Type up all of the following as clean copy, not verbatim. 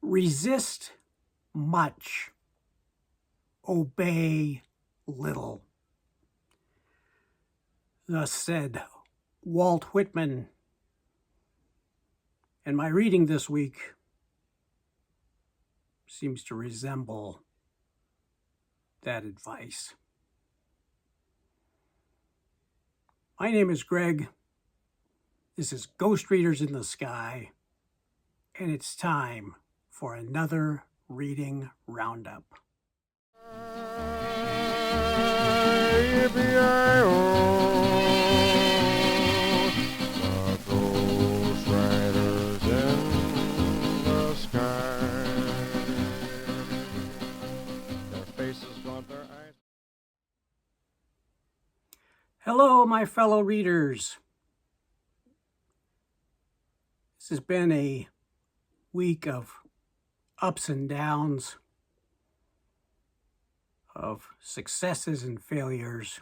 Resist much, obey little. Thus said Walt Whitman. And my reading this week seems to resemble that advice. My name is Greg. This is Ghost Readers in the Sky, and it's time for another reading roundup. Hello, my fellow readers. This has been a week of ups and downs, of successes and failures,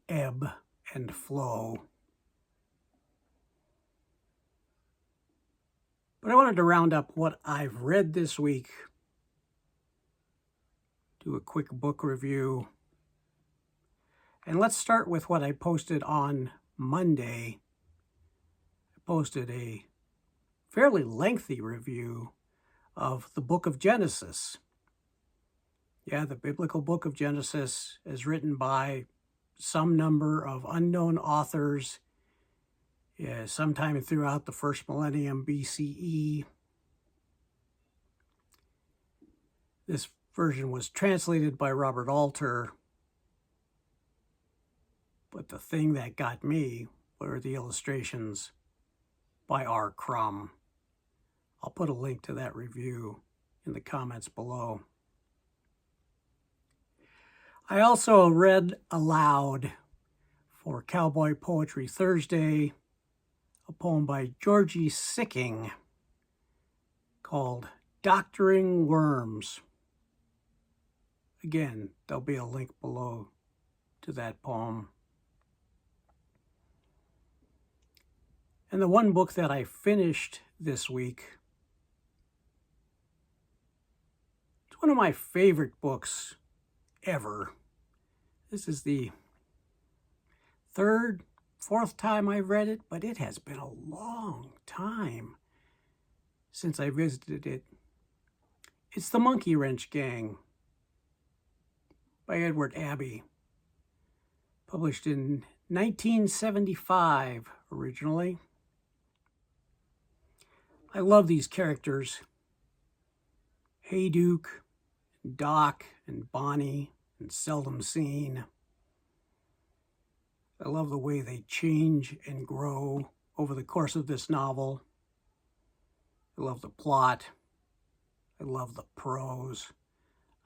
ebb and flow. But I wanted to round up what I've read this week, do a quick book review, and let's start with what I posted on Monday. I posted a fairly lengthy review of the book of Genesis. Yeah, the biblical book of Genesis is written by some number of unknown authors sometime throughout the first millennium BCE. This version was translated by Robert Alter, but the thing that got me were the illustrations by R. Crumb. I'll put a link to that review in the comments below. I also read aloud for Cowboy Poetry Thursday a poem by Georgie Sicking called Doctoring Worms. Again, there'll be a link below to that poem. And the one book that I finished this week, it's one of my favorite books ever. This is the fourth time I've read it, but it has been a long time since I visited it. It's The Monkey Wrench Gang by Edward Abbey, published in 1975 originally. I love these characters, Hayduke, Doc, and Bonnie, and Seldom Seen. I love the way they change and grow over the course of this novel. I love the plot. I love the prose.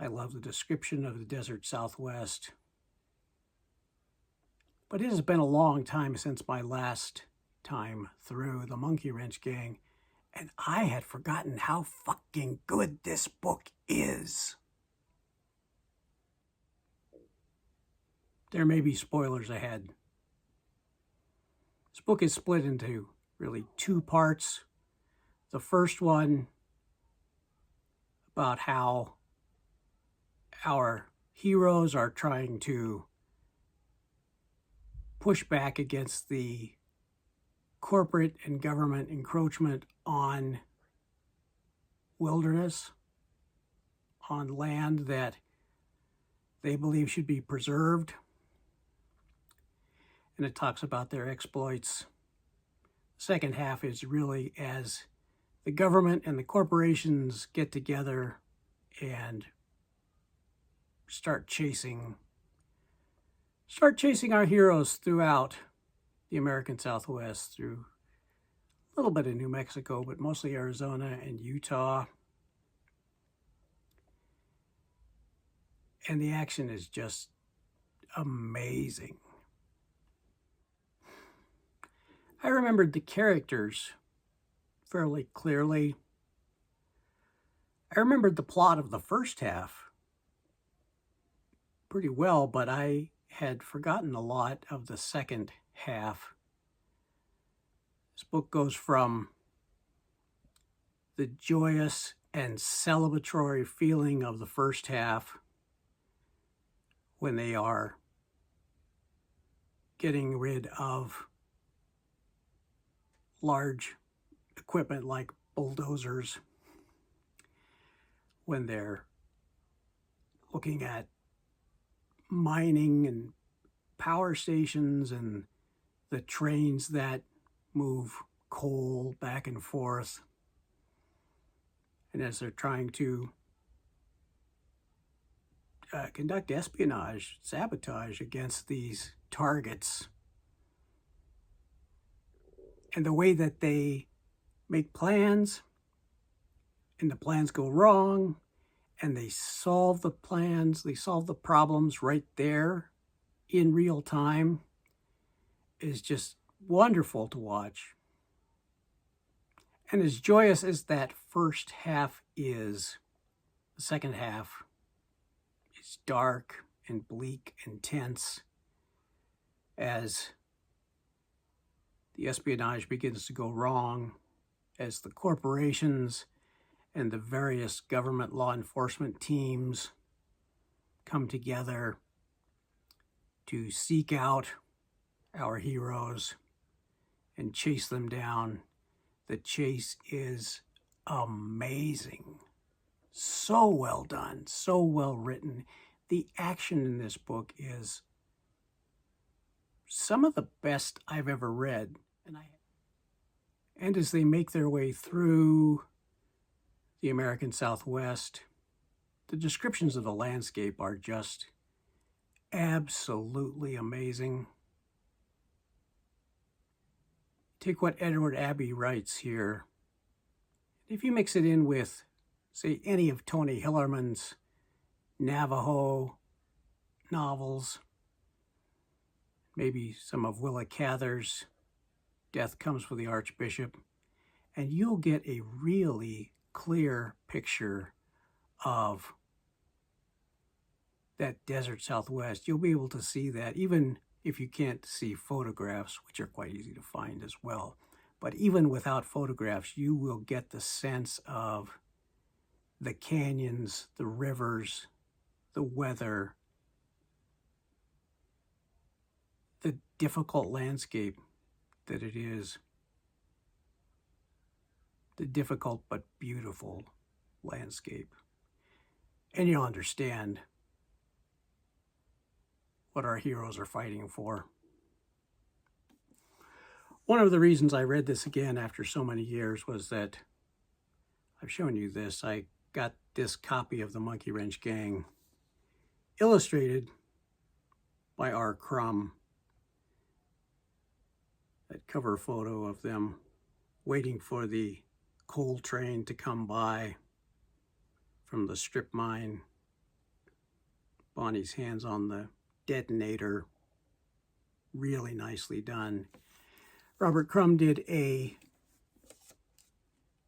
I love the description of the desert Southwest. But it has been a long time since my last time through The Monkey Wrench Gang, and I had forgotten how fucking good this book is. There may be spoilers ahead. This book is split into really two parts. The first one about how our heroes are trying to push back against the corporate and government encroachment on wilderness, on land that they believe should be preserved. And it talks about their exploits. The second half is really as the government and the corporations get together and start chasing our heroes throughout the American Southwest, through a little bit of New Mexico, but mostly Arizona and Utah. And the action is just amazing. I remembered the characters fairly clearly. I remembered the plot of the first half pretty well, but I had forgotten a lot of the second half. This book goes from the joyous and celebratory feeling of the first half when they are getting rid of large equipment like bulldozers, when they're looking at mining and power stations and the trains that move coal back and forth, and as they're trying to conduct espionage, sabotage against these targets, and the way that they make plans, and the plans go wrong, and they solve the plans, they solve the problems right there in real time, is just wonderful to watch. And as joyous as that first half is, the second half is dark and bleak and tense as the espionage begins to go wrong, as the corporations and the various government law enforcement teams come together to seek out our heroes and chase them down. The chase is amazing. So well done, so well written. The action in this book is some of the best I've ever read. And as they make their way through the American Southwest, the descriptions of the landscape are just absolutely amazing. Take what Edward Abbey writes here. If you mix it in with, say, any of Tony Hillerman's Navajo novels, maybe some of Willa Cather's Death Comes for the Archbishop, and you'll get a really clear picture of that desert Southwest. You'll be able to see that even if you can't see photographs, which are quite easy to find as well. But even without photographs, you will get the sense of the canyons, the rivers, the weather, the difficult landscape that it is, the difficult but beautiful landscape. And you'll understand what our heroes are fighting for. One of the reasons I read this again after so many years was that I've shown you this. I got this copy of the Monkey Wrench Gang illustrated by R. Crumb. That cover photo of them waiting for the coal train to come by from the strip mine. Bonnie's hands on the detonator. Really nicely done. Robert Crumb did a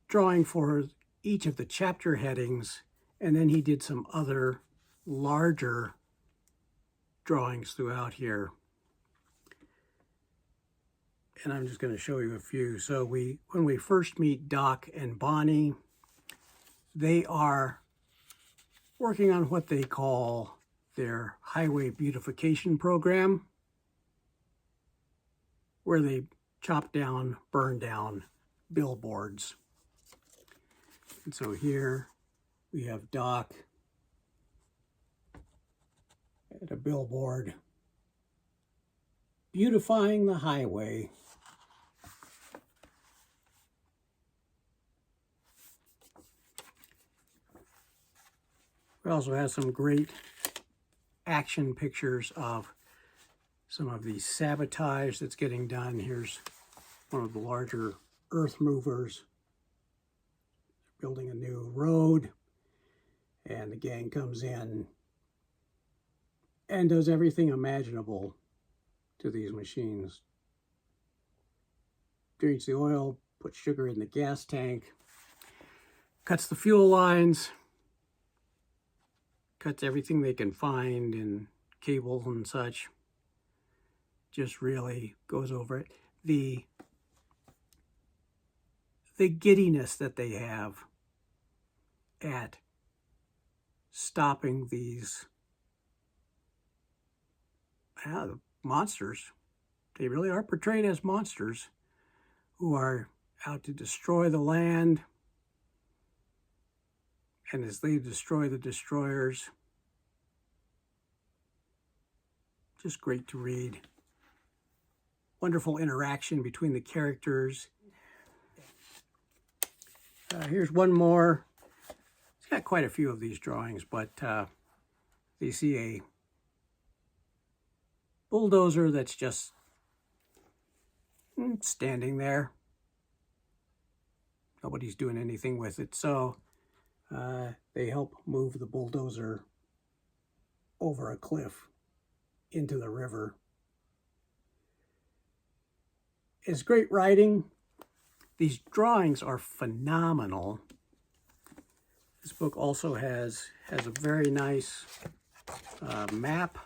drawing for each of the chapter headings, and then he did some other larger drawings throughout here. And I'm just going to show you a few. So when we first meet Doc and Bonnie, they are working on what they call their highway beautification program, where they chop down, burn down billboards. And so here we have Doc at a billboard beautifying the highway. We also have some great action pictures of some of the sabotage that's getting done. Here's one of the larger earth movers building a new road, and the gang comes in and does everything imaginable to these machines. Drains the oil, puts sugar in the gas tank, cuts the fuel lines, cuts everything they can find in cables and such. Just really goes over it. The the giddiness that they have at stopping these monsters. They really are portrayed as monsters who are out to destroy the land. And as they destroy the destroyers, just great to read. Wonderful interaction between the characters. Here's one more. It's got quite a few of these drawings, but they see a bulldozer that's just standing there. Nobody's doing anything with it, so they help move the bulldozer over a cliff into the river. It's great writing. These drawings are phenomenal. This book also has a very nice map,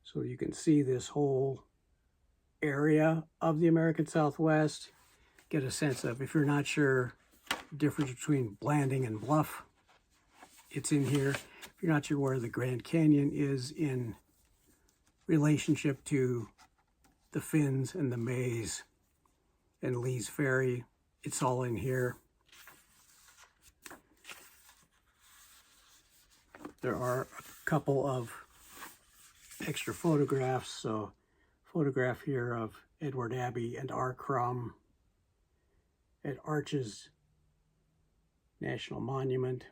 so you can see this whole area of the American Southwest. Get a sense of, if you're not sure the difference between Blanding and Bluff, it's in here. If you're not sure where the Grand Canyon is in relationship to the Finns and the Mays and Lee's Ferry, it's all in here. There are a couple of extra photographs. So, photograph here of Edward Abbey and R. Crumb at Arches National Monument.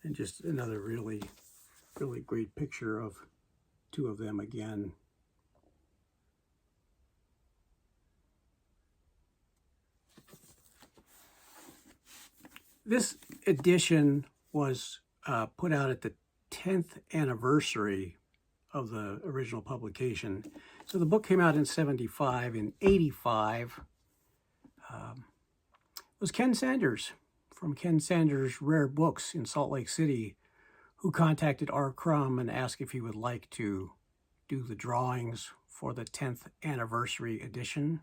And just another really great picture of two of them again. This edition was put out at the 10th anniversary of the original publication. So the book came out in 75. In 85, was Ken Sanders from Ken Sanders Rare Books in Salt Lake City, who contacted R. Crumb and asked if he would like to do the drawings for the 10th anniversary edition.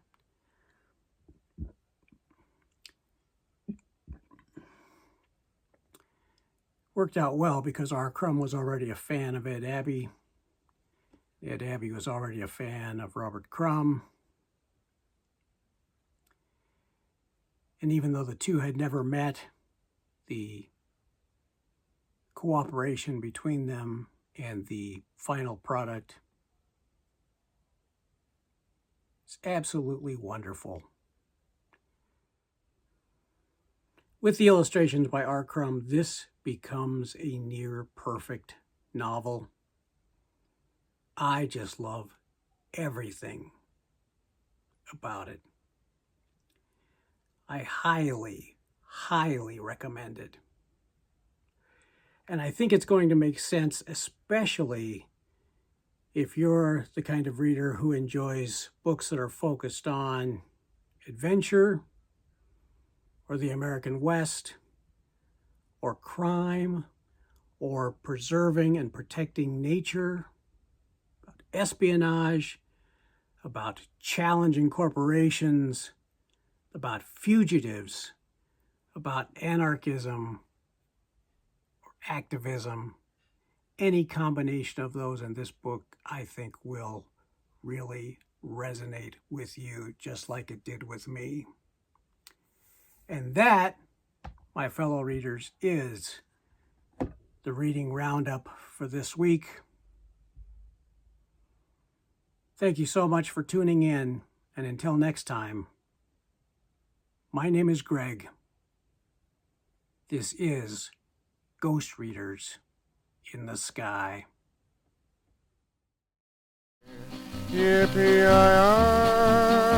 Worked out well because R. Crumb was already a fan of Ed Abbey. Ed Abbey was already a fan of Robert Crumb. And even though the two had never met, the cooperation between them and the final product is absolutely wonderful. With the illustrations by R. Crumb, this becomes a near perfect novel. I just love everything about it. I highly, highly recommend it. And I think it's going to make sense, especially if you're the kind of reader who enjoys books that are focused on adventure, or the American West, or crime, or preserving and protecting nature, about espionage, about challenging corporations, about fugitives, about anarchism or activism. Any combination of those in this book, I think, will really resonate with you, just like it did with me. And that, my fellow readers, is the reading roundup for this week. Thank you so much for tuning in, and until next time, my name is Greg. This is Ghost Readers in the Sky. Yippee-yi-yi.